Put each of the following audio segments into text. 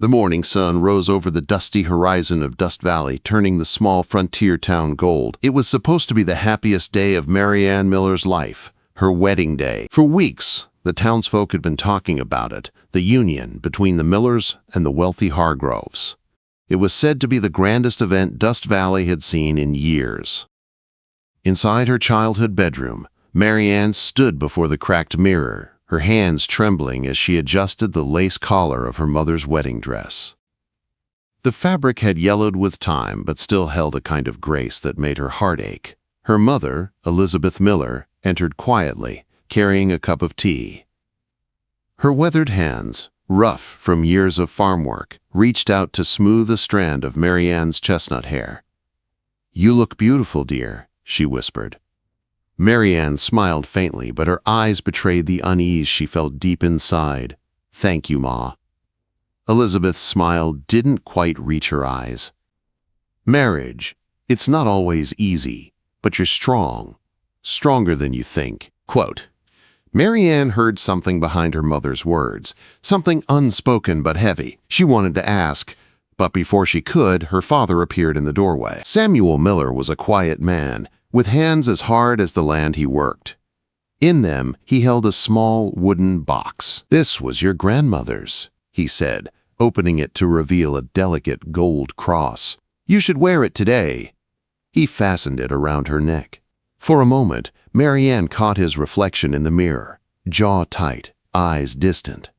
The morning sun rose over the dusty horizon of Dust Valley, turning the small frontier town gold. It was supposed to be the happiest day of Maryanne Miller's life, her wedding day. For weeks, the townsfolk had been talking about it, the union between the Millers and the wealthy Hargroves. It was said to be the grandest event Dust Valley had seen in years. Inside her childhood bedroom, Maryanne stood before the cracked mirror, her hands trembling as she adjusted the lace collar of her mother's wedding dress. The fabric had yellowed with time but still held a kind of grace that made her heart ache. Her mother, Elizabeth Miller, entered quietly, carrying a cup of tea. Her weathered hands, rough from years of farm work, reached out to smooth a strand of Maryanne's chestnut hair. "You look beautiful, dear," she whispered. Maryanne smiled faintly, but her eyes betrayed the unease she felt deep inside. "Thank you, Ma." Elizabeth's smile didn't quite reach her eyes. "Marriage, it's not always easy, but you're strong. Stronger than you think." Quote. Maryanne heard something behind her mother's words, something unspoken but heavy. She wanted to ask, but before she could, her father appeared in the doorway. Samuel Miller was a quiet man, with hands as hard as the land he worked. In them, he held a small wooden box. "This was your grandmother's," he said, opening it to reveal a delicate gold cross. "You should wear it today." He fastened it around her neck. For a moment, Maryanne caught his reflection in the mirror, jaw tight, eyes distant.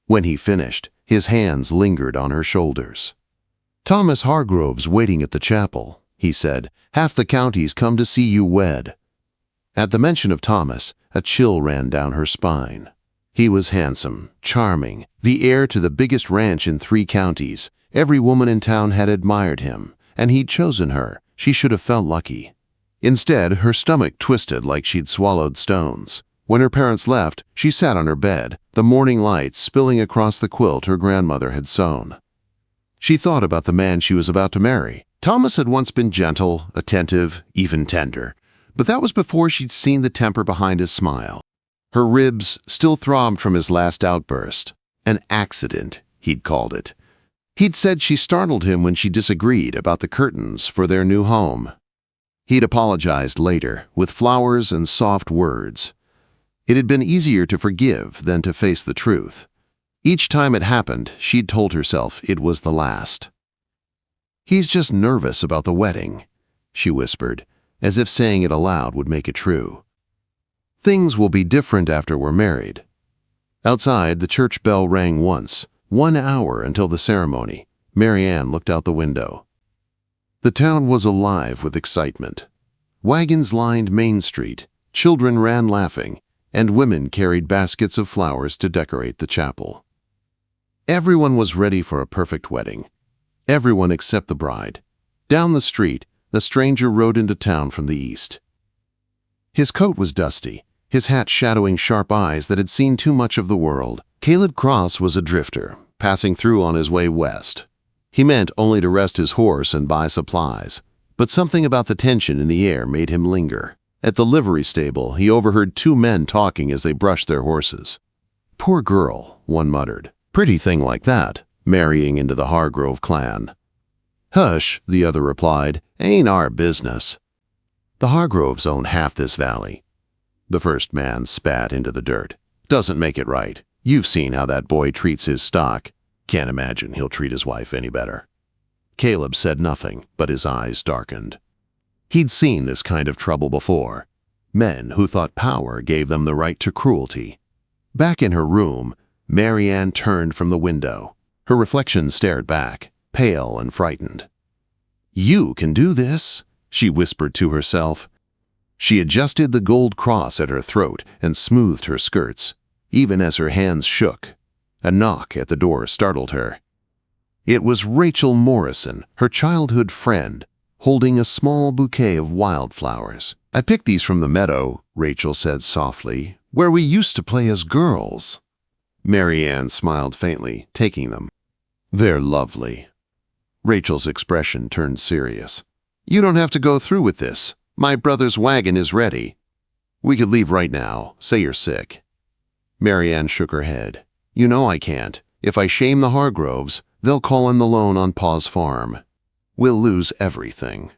When he finished, his hands lingered on her shoulders. "Thomas Hargrove's waiting at the chapel," he said. "Half the county's come to see you wed." At the mention of Thomas, a chill ran down her spine. He was handsome, charming, the heir to the biggest ranch in 3 counties. Every woman in town had admired him, and he'd chosen her. She should have felt lucky. Instead, her stomach twisted like she'd swallowed stones. When her parents left, she sat on her bed, the morning light spilling across the quilt her grandmother had sewn. She thought about the man she was about to marry. Thomas had once been gentle, attentive, even tender, but that was before she'd seen the temper behind his smile. Her ribs still throbbed from his last outburst. An accident, he'd called it. He'd said she startled him when she disagreed about the curtains for their new home. He'd apologized later, with flowers and soft words. It had been easier to forgive than to face the truth. Each time it happened, she'd told herself it was the last. "He's just nervous about the wedding," she whispered, as if saying it aloud would make it true. "Things will be different after we're married." Outside, the church bell rang once. 1 hour until the ceremony. Maryanne looked out the window. The town was alive with excitement. Wagons lined Main Street, children ran laughing, and women carried baskets of flowers to decorate the chapel. Everyone was ready for a perfect wedding. Everyone except the bride. Down the street, a stranger rode into town from the east. His coat was dusty, his hat shadowing sharp eyes that had seen too much of the world. Caleb Cross was a drifter, passing through on his way west. He meant only to rest his horse and buy supplies, but something about the tension in the air made him linger. At the livery stable, he overheard 2 men talking as they brushed their horses. "Poor girl," one muttered. "Pretty thing like that, marrying into the Hargrove clan." "Hush," the other replied. "Ain't our business. The Hargroves own half this valley." The first man spat into the dirt. "Doesn't make it right. You've seen how that boy treats his stock. Can't imagine he'll treat his wife any better." Caleb said nothing, but his eyes darkened. He'd seen this kind of trouble before. Men who thought power gave them the right to cruelty. Back in her room, Maryanne turned from the window. Her reflection stared back, pale and frightened. "You can do this," she whispered to herself. She adjusted the gold cross at her throat and smoothed her skirts, even as her hands shook. A knock at the door startled her. It was Rachel Morrison, her childhood friend, holding a small bouquet of wildflowers. "I picked these from the meadow," Rachel said softly, "where we used to play as girls." Maryanne smiled faintly, taking them. "They're lovely." Rachel's expression turned serious. "You don't have to go through with this. My brother's wagon is ready. We could leave right now. Say you're sick." Maryanne shook her head. "You know I can't. If I shame the Hargroves, They'll call in the loan on Pa's farm. We'll lose everything."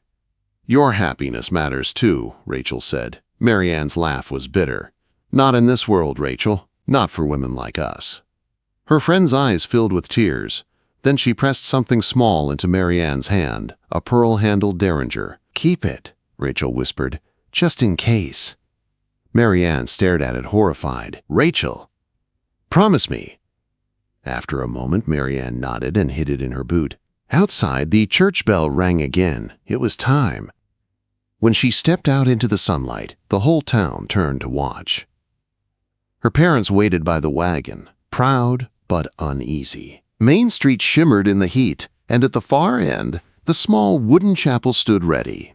"Your happiness matters too," Rachel said. Maryanne's laugh was bitter. "Not in this world, Rachel. Not for women like us." Her friend's eyes filled with tears. Then she pressed something small into Maryanne's hand, a pearl-handled derringer. "Keep it," Rachel whispered, "just in case." Maryanne stared at it, horrified. "Rachel, promise me." After a moment, Maryanne nodded and hid it in her boot. Outside, the church bell rang again. It was time. When she stepped out into the sunlight, the whole town turned to watch. Her parents waited by the wagon, proud but uneasy. Main Street shimmered in the heat, and at the far end, the small wooden chapel stood ready.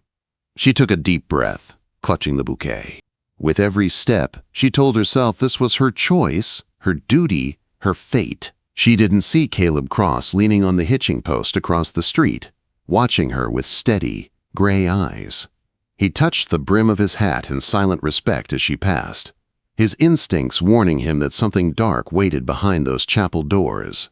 She took a deep breath, clutching the bouquet. With every step, she told herself this was her choice, her duty, her fate. She didn't see Caleb Cross leaning on the hitching post across the street, watching her with steady, gray eyes. He touched the brim of his hat in silent respect as she passed, his instincts warning him that something dark waited behind those chapel doors.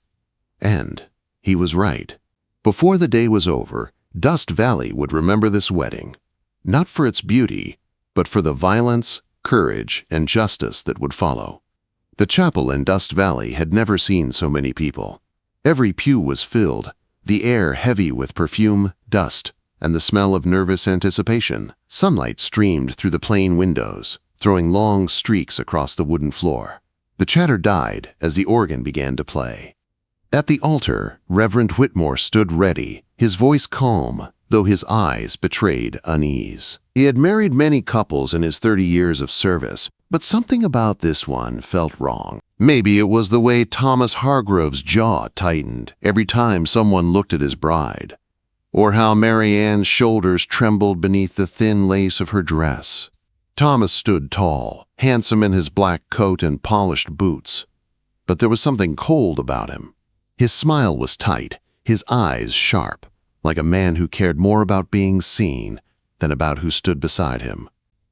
And he was right. Before the day was over, Dust Valley would remember this wedding, not for its beauty, but for the violence, courage, and justice that would follow. The chapel in Dust Valley had never seen so many people. Every pew was filled, the air heavy with perfume, dust, and the smell of nervous anticipation. Sunlight streamed through the plain windows, throwing long streaks across the wooden floor. The chatter died as the organ began to play. At the altar, Reverend Whitmore stood ready, his voice calm, though his eyes betrayed unease. He had married many couples in his 30 years of service, but something about this one felt wrong. Maybe it was the way Thomas Hargrove's jaw tightened every time someone looked at his bride, or how Maryanne's shoulders trembled beneath the thin lace of her dress. Thomas stood tall, handsome in his black coat and polished boots, but there was something cold about him. His smile was tight, his eyes sharp, like a man who cared more about being seen than about who stood beside him.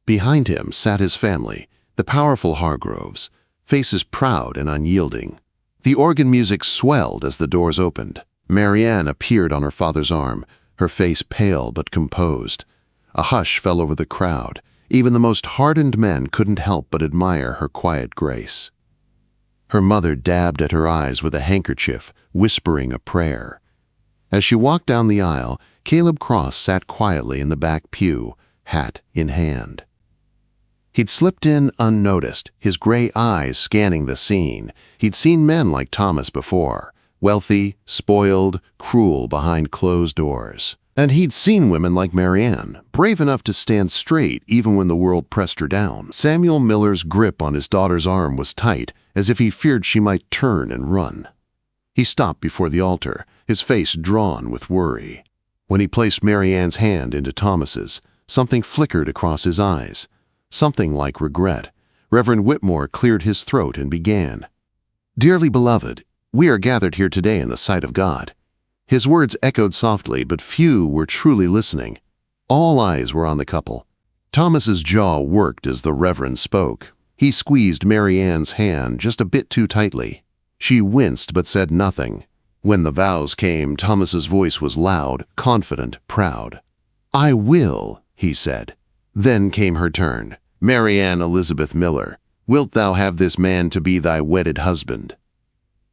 Behind him sat his family, the powerful Hargroves, faces proud and unyielding. The organ music swelled as the doors opened. Maryanne appeared on her father's arm, her face pale but composed. A hush fell over the crowd. Even the most hardened men couldn't help but admire her quiet grace. Her mother dabbed at her eyes with a handkerchief, whispering a prayer. As she walked down the aisle, Caleb Cross sat quietly in the back pew, hat in hand. He'd slipped in unnoticed, his gray eyes scanning the scene. He'd seen men like Thomas before, wealthy, spoiled, cruel behind closed doors. And he'd seen women like Maryanne, brave enough to stand straight even when the world pressed her down. Samuel Miller's grip on his daughter's arm was tight, as if he feared she might turn and run. He stopped before the altar, his face drawn with worry. When he placed Maryanne's hand into Thomas's, something flickered across his eyes, something like regret. Reverend Whitmore cleared his throat and began. "Dearly beloved, we are gathered here today in the sight of God." His words echoed softly, but few were truly listening. All eyes were on the couple. Thomas's jaw worked as the Reverend spoke. He squeezed Maryanne's hand just a bit too tightly. She winced but said nothing. When the vows came, Thomas's voice was loud, confident, proud. "I will," he said. Then came her turn. "Maryanne Elizabeth Miller, wilt thou have this man to be thy wedded husband?"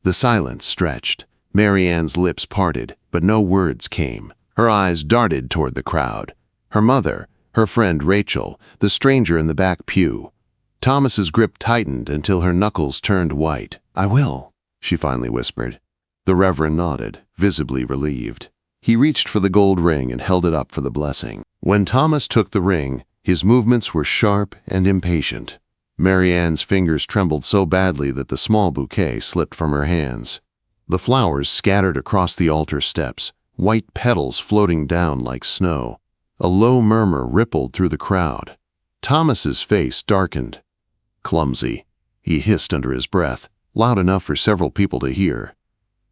The silence stretched. Maryanne's lips parted, but no words came. Her eyes darted toward the crowd. Her mother, her friend Rachel, the stranger in the back pew. Thomas's grip tightened until her knuckles turned white. "I will," she finally whispered. The Reverend nodded, visibly relieved. He reached for the gold ring and held it up for the blessing. When Thomas took the ring, his movements were sharp and impatient. Maryanne's fingers trembled so badly that the small bouquet slipped from her hands. The flowers scattered across the altar steps, white petals floating down like snow. A low murmur rippled through the crowd. Thomas's face darkened. "Clumsy," he hissed under his breath, loud enough for several people to hear.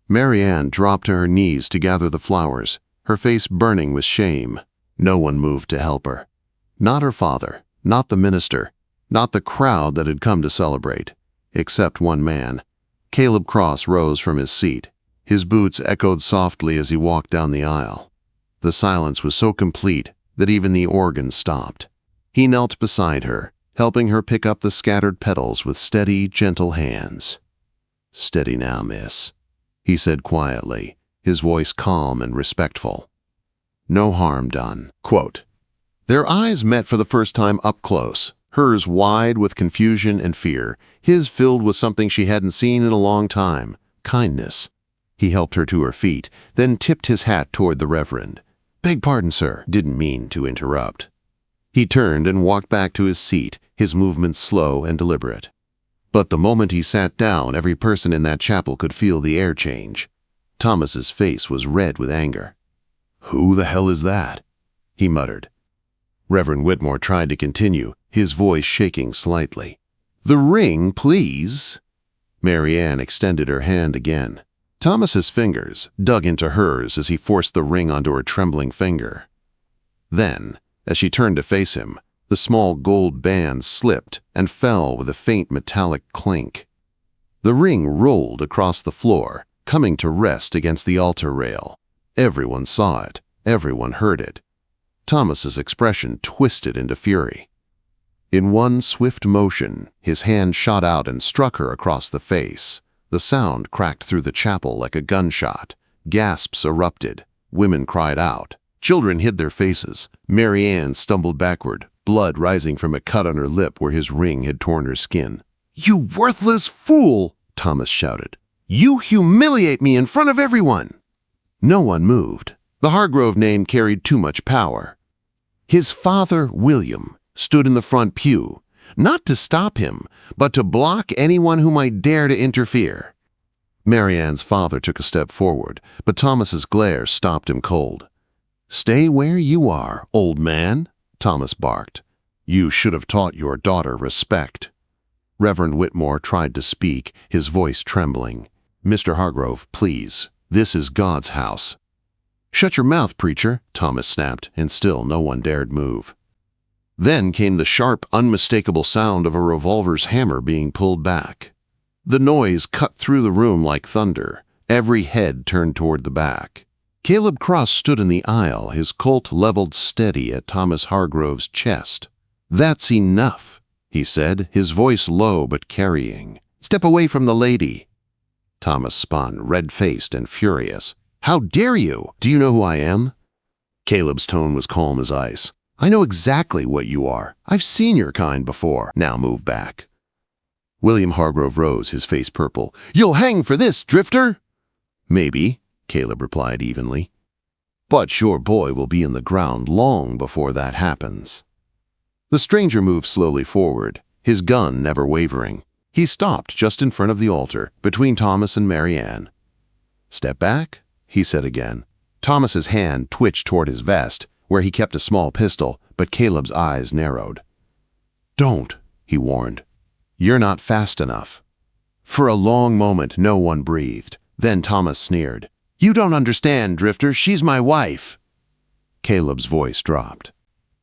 Maryanne dropped to her knees to gather the flowers, her face burning with shame. No one moved to help her. Not her father, not the minister, not the crowd that had come to celebrate, except one man. Caleb Cross rose from his seat, His boots echoed softly as he walked down the aisle. The silence was so complete that even the organ stopped. He knelt beside her, helping her pick up the scattered petals with steady, gentle hands. "Steady now, miss," he said quietly, his voice calm and respectful. "No harm done." Quote. Their eyes met for the first time up close, hers wide with confusion and fear, his filled with something she hadn't seen in a long time, kindness. He helped her to her feet, then tipped his hat toward the Reverend. "Beg pardon, sir," didn't mean to interrupt. He turned and walked back to his seat, his movements slow and deliberate. But the moment he sat down, every person in that chapel could feel the air change. Thomas's face was red with anger. "Who the hell is that?" he muttered. Reverend Whitmore tried to continue, his voice shaking slightly. "The ring, please." Maryanne extended her hand again. Thomas's fingers dug into hers as he forced the ring onto her trembling finger. Then, as she turned to face him, the small gold band slipped and fell with a faint metallic clink. The ring rolled across the floor, coming to rest against the altar rail. Everyone saw it. Everyone heard it. Thomas's expression twisted into fury. In one swift motion, his hand shot out and struck her across the face. The sound cracked through the chapel like a gunshot. Gasps erupted. Women cried out. Children hid their faces. Maryanne stumbled backward, blood rising from a cut on her lip where his ring had torn her skin. "You worthless fool!" Thomas shouted. "You humiliate me in front of everyone!" No one moved. The Hargrove name carried too much power. His father, William, stood in the front pew, not to stop him, but to block anyone who might dare to interfere. Maryanne's father took a step forward, but Thomas's glare stopped him cold. "Stay where you are, old man," Thomas barked. "You should have taught your daughter respect." Reverend Whitmore tried to speak, his voice trembling. "Mr. Hargrove, please. This is God's house." "Shut your mouth, preacher," Thomas snapped, and still no one dared move. Then came the sharp, unmistakable sound of a revolver's hammer being pulled back. The noise cut through the room like thunder. Every head turned toward the back. Caleb Cross stood in the aisle, his Colt leveled steady at Thomas Hargrove's chest. "That's enough," he said, his voice low but carrying. "Step away from the lady." Thomas spun, red-faced and furious. "How dare you? Do you know who I am?" Caleb's tone was calm as ice. "I know exactly what you are. I've seen your kind before. Now move back." William Hargrove rose, his face purple. "You'll hang for this, drifter!" "Maybe," Caleb replied evenly. "But your boy will be in the ground long before that happens." The stranger moved slowly forward, his gun never wavering. He stopped just in front of the altar, between Thomas and Maryanne. "Step back," he said again. Thomas's hand twitched toward his vest, where he kept a small pistol, but Caleb's eyes narrowed. "Don't," he warned. "You're not fast enough." For a long moment, no one breathed. Then Thomas sneered. "You don't understand, Drifter. She's my wife." Caleb's voice dropped.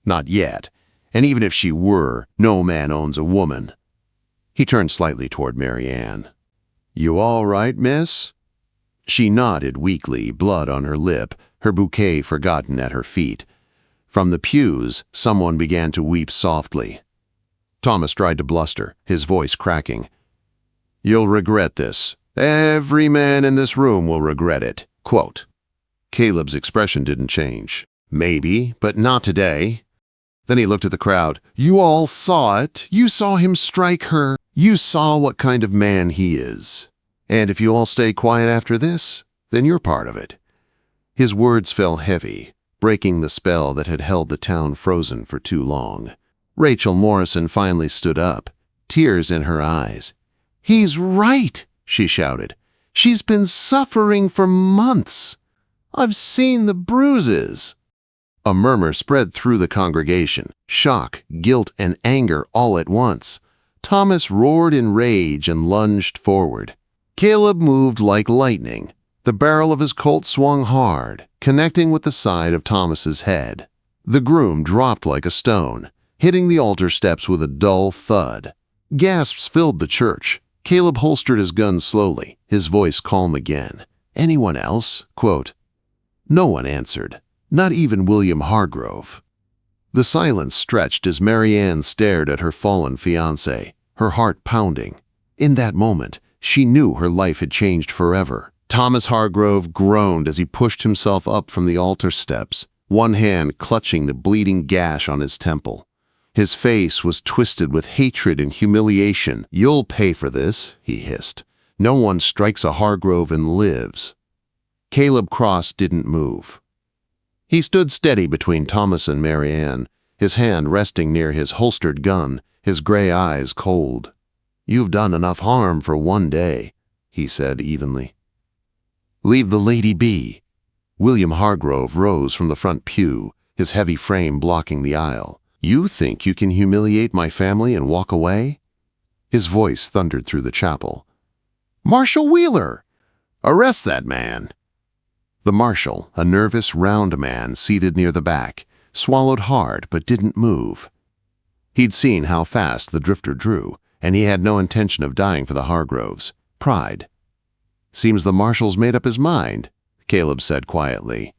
"Not yet. And even if she were, no man owns a woman." He turned slightly toward Maryanne. "You all right, miss?" She nodded weakly, blood on her lip, her bouquet forgotten at her feet. From the pews, someone began to weep softly. Thomas tried to bluster, his voice cracking. "You'll regret this. Every man in this room will regret it." Quote. Caleb's expression didn't change. "Maybe, but not today." Then he looked at the crowd. "You all saw it. You saw him strike her. You saw what kind of man he is. And if you all stay quiet after this, then you're part of it." His words fell heavy, breaking the spell that had held the town frozen for too long. Rachel Morrison finally stood up, tears in her eyes. "He's right," she shouted. "She's been suffering for months. I've seen the bruises." A murmur spread through the congregation, shock, guilt, and anger all at once. Thomas roared in rage and lunged forward. Caleb moved like lightning. The barrel of his Colt swung hard, connecting with the side of Thomas's head. The groom dropped like a stone, hitting the altar steps with a dull thud. Gasps filled the church. Caleb holstered his gun slowly, his voice calm again. Anyone else? Quote, no one answered, not even William Hargrove. The silence stretched as Maryanne stared at her fallen fiancé, her heart pounding. In that moment, she knew her life had changed forever. Thomas Hargrove groaned as he pushed himself up from the altar steps, one hand clutching the bleeding gash on his temple. His face was twisted with hatred and humiliation. You'll pay for this, he hissed. No one strikes a Hargrove and lives. Caleb Cross didn't move. He stood steady between Thomas and Maryanne, his hand resting near his holstered gun, his gray eyes cold. You've done enough harm for one day, he said evenly. Leave the lady be. William Hargrove rose from the front pew, his heavy frame blocking the aisle. You think you can humiliate my family and walk away? His voice thundered through the chapel. Marshal Wheeler! Arrest that man! The marshal, a nervous, round man seated near the back, swallowed hard but didn't move. He'd seen how fast the drifter drew, and he had no intention of dying for the Hargroves. Pride. Seems the marshal's made up his mind, Caleb said quietly.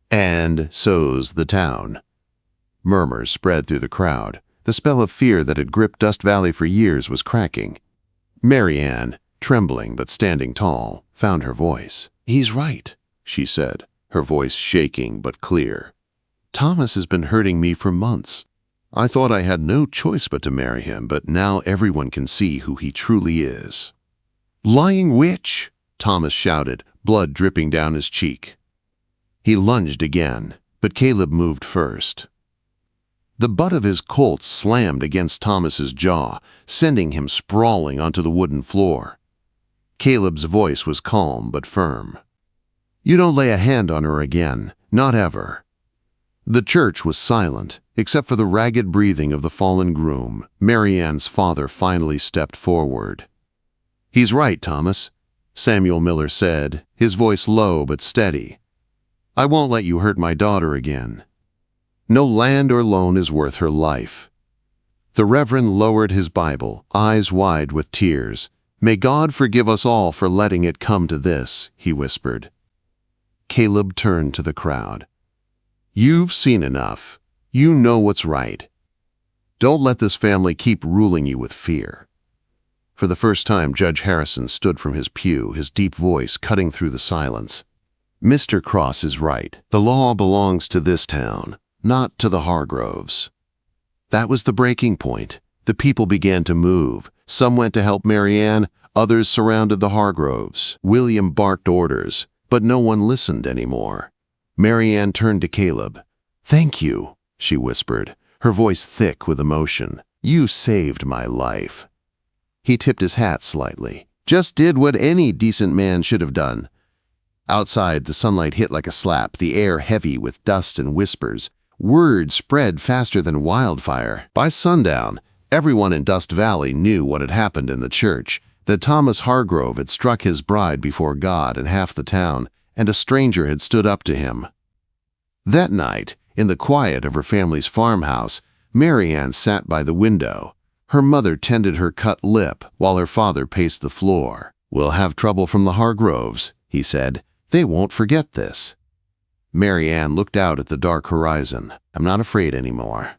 And so's the town. Murmurs spread through the crowd. The spell of fear that had gripped Dust Valley for years was cracking. Maryanne, trembling but standing tall, found her voice. He's right, she said, her voice shaking but clear. Thomas has been hurting me for months. I thought I had no choice but to marry him, but now everyone can see who he truly is. Lying witch! Thomas shouted, blood dripping down his cheek. He lunged again, but Caleb moved first. The butt of his Colt slammed against Thomas's jaw, sending him sprawling onto the wooden floor. Caleb's voice was calm but firm. You don't lay a hand on her again, not ever. The church was silent, except for the ragged breathing of the fallen groom. Maryanne's father finally stepped forward. He's right, Thomas, Samuel Miller said, his voice low but steady. I won't let you hurt my daughter again. No land or loan is worth her life. The Reverend lowered his Bible, eyes wide with tears. May God forgive us all for letting it come to this, he whispered. Caleb turned to the crowd. You've seen enough. You know what's right. Don't let this family keep ruling you with fear. For the first time, Judge Harrison stood from his pew, his deep voice cutting through the silence. Mr. Cross is right. The law belongs to this town, not to the Hargroves. That was the breaking point. The people began to move. Some went to help Maryanne, others surrounded the Hargroves. William barked orders, but no one listened anymore. Maryanne turned to Caleb. Thank you, she whispered, her voice thick with emotion. You saved my life. He tipped his hat slightly. Just did what any decent man should have done. Outside, the sunlight hit like a slap, the air heavy with dust and whispers. Word spread faster than wildfire. By sundown, everyone in Dust Valley knew what had happened in the church, that Thomas Hargrove had struck his bride before God and half the town, and a stranger had stood up to him. That night, in the quiet of her family's farmhouse, Maryanne sat by the window. Her mother tended her cut lip while her father paced the floor. We'll have trouble from the Hargroves, he said. They won't forget this. Maryanne looked out at the dark horizon. I'm not afraid anymore.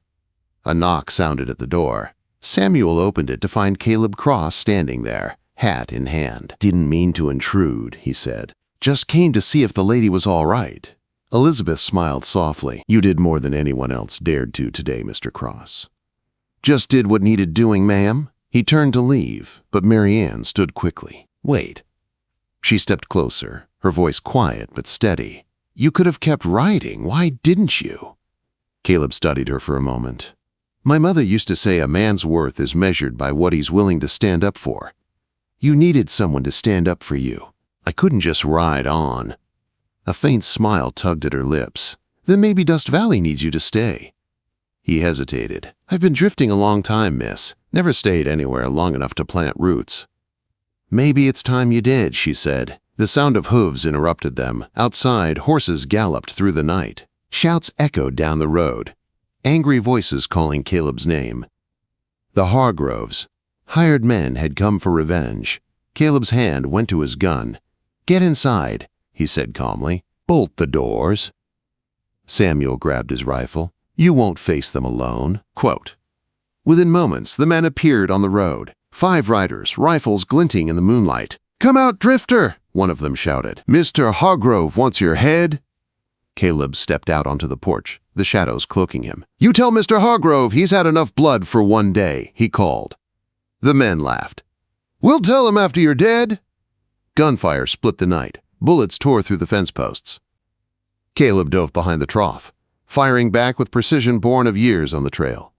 A knock sounded at the door. Samuel opened it to find Caleb Cross standing there, hat in hand. Didn't mean to intrude, he said. Just came to see if the lady was all right. Elizabeth smiled softly. You did more than anyone else dared to today, Mr. Cross. Just did what needed doing, ma'am. He turned to leave, but Maryanne stood quickly. Wait. She stepped closer, her voice quiet but steady. You could have kept riding. Why didn't you? Caleb studied her for a moment. My mother used to say a man's worth is measured by what he's willing to stand up for. You needed someone to stand up for you. I couldn't just ride on. A faint smile tugged at her lips. Then maybe Dust Valley needs you to stay. He hesitated. I've been drifting a long time, miss. Never stayed anywhere long enough to plant roots. Maybe it's time you did, she said. The sound of hooves interrupted them. Outside, horses galloped through the night. Shouts echoed down the road. Angry voices calling Caleb's name. The Hargroves, hired men, had come for revenge. Caleb's hand went to his gun. "Get inside," he said calmly. "Bolt the doors." Samuel grabbed his rifle. "You won't face them alone." Quote. Within moments, the men appeared on the road. 5 riders, rifles glinting in the moonlight. "Come out, drifter!" one of them shouted. "Mr. Hargrove wants your head." Caleb stepped out onto the porch, the shadows cloaking him. "You tell Mr. Hargrove he's had enough blood for one day," he called. The men laughed. "We'll tell him after you're dead." Gunfire split the night. Bullets tore through the fence posts. Caleb dove behind the trough, firing back with precision born of years on the trail.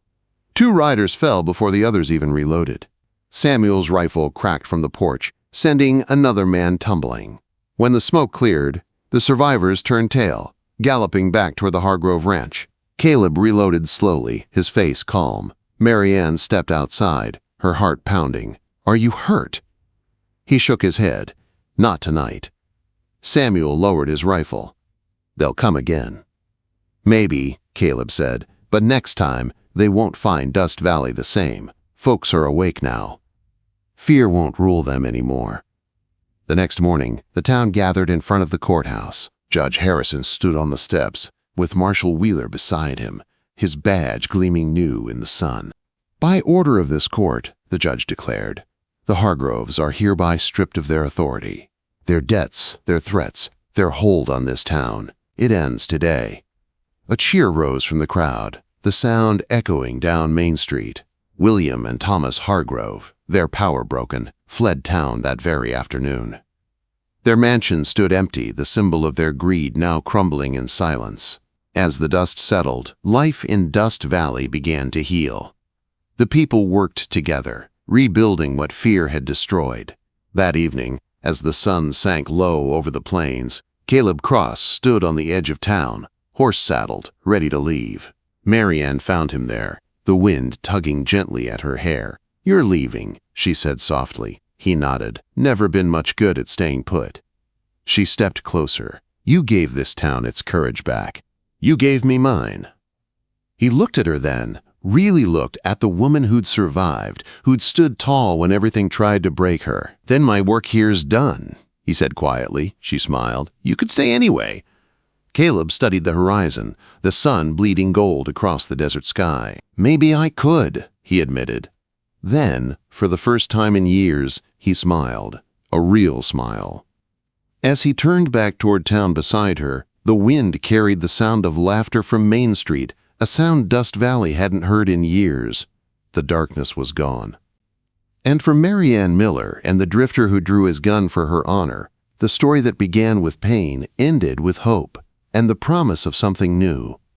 2 riders fell before the others even reloaded. Samuel's rifle cracked from the porch, sending another man tumbling. When the smoke cleared, the survivors turned tail, galloping back toward the Hargrove ranch. Caleb reloaded slowly, his face calm. Maryanne stepped outside, her heart pounding. "Are you hurt?" He shook his head. "Not tonight." Samuel lowered his rifle. "They'll come again." "Maybe," Caleb said, "but next time they won't find Dust Valley the same. Folks are awake now. Fear won't rule them anymore." The next morning, the town gathered in front of the courthouse. Judge Harrison stood on the steps, with Marshal Wheeler beside him, his badge gleaming new in the sun. "By order of this court," the judge declared, "the Hargroves are hereby stripped of their authority. Their debts, their threats, their hold on this town. It ends today." A cheer rose from the crowd, the sound echoing down Main Street. William and Thomas Hargrove, their power broken, fled town that very afternoon. Their mansion stood empty, the symbol of their greed now crumbling in silence. As the dust settled, life in Dust Valley began to heal. The people worked together, rebuilding what fear had destroyed. That evening, as the sun sank low over the plains, Caleb Cross stood on the edge of town, horse-saddled, ready to leave. Maryanne found him there, the wind tugging gently at her hair. "You're leaving," she said softly. He nodded. "Never been much good at staying put." She stepped closer. "You gave this town its courage back. You gave me mine." He looked at her then, really looked at the woman who'd survived, who'd stood tall when everything tried to break her. "Then my work here's done," he said quietly. She smiled. "You could stay anyway." Caleb studied the horizon, the sun bleeding gold across the desert sky. "Maybe I could," he admitted. Then, for the first time in years, he smiled, a real smile. As he turned back toward town beside her, the wind carried the sound of laughter from Main Street, a sound Dust Valley hadn't heard in years. The darkness was gone. And for Maryanne Miller and the drifter who drew his gun for her honor, the story that began with pain ended with hope and the promise of something new.